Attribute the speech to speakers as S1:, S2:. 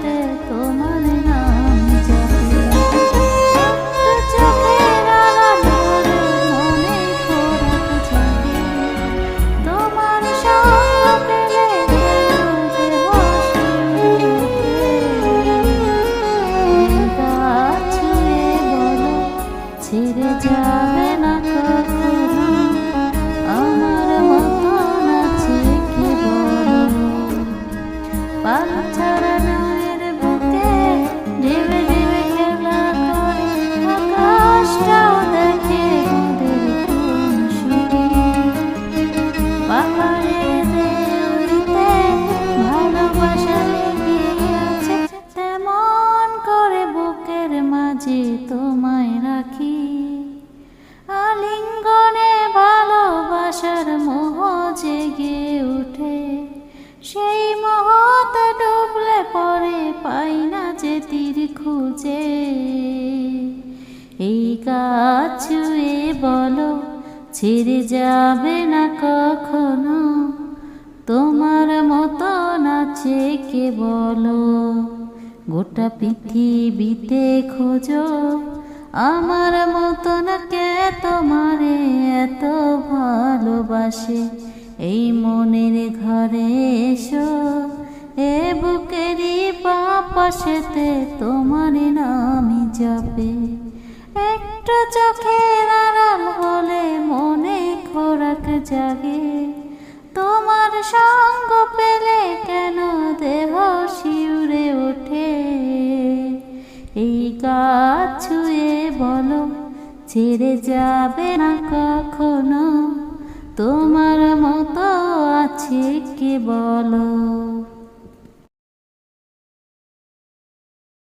S1: পাশেতে তোমার নাম জপে। একটু চোখের আড়াল হলে মনে খোরাক জাগে, তোমার সঙ্গ পেলে যেন দেহ শিউরে ওঠে। এই গাছ ছুঁয়ে বলো ছেড়ে যাবে না কখনো, আমার মতন আছে কি বলো। পালছাড়া নয়ের বুকে ঢেবে ঢেবে খেলা করে, আকাশটাও দেখে ওদের কোন সুরে। পাহাড়ের দেউড়িতে ভালোবাসা লেগে আছে, তেমন করে বুকের মাঝে তোমায় রাখি। আলিঙ্গনে ভালোবাসার মোহ জেগে উঠে, সেই মোহতে ডুবলে পরে পাই না যে তীর খুঁজে। এই গাছ ছুঁয়ে বলো ছেড়ে যাবে না কখনো, তোমার মতন আছে কে বলো। গোটা পৃথিবীতে খোঁজো আমার মতন কে তোমারে এত ভালোবাসে। এই মনের ঘরে এসো, এ বুকেরই পাশেতে তোমার নামই জপে। একটু চোখের আড়াল হলে মনে খোরাক জাগে, তোমার সঙ্গ পেলে কেন দেহ শিউরে ওঠে। এই গাছ ছুঁয়ে বলো ছেড়ে যাবে না কখনো, তোমার মতো আছে কে বলো।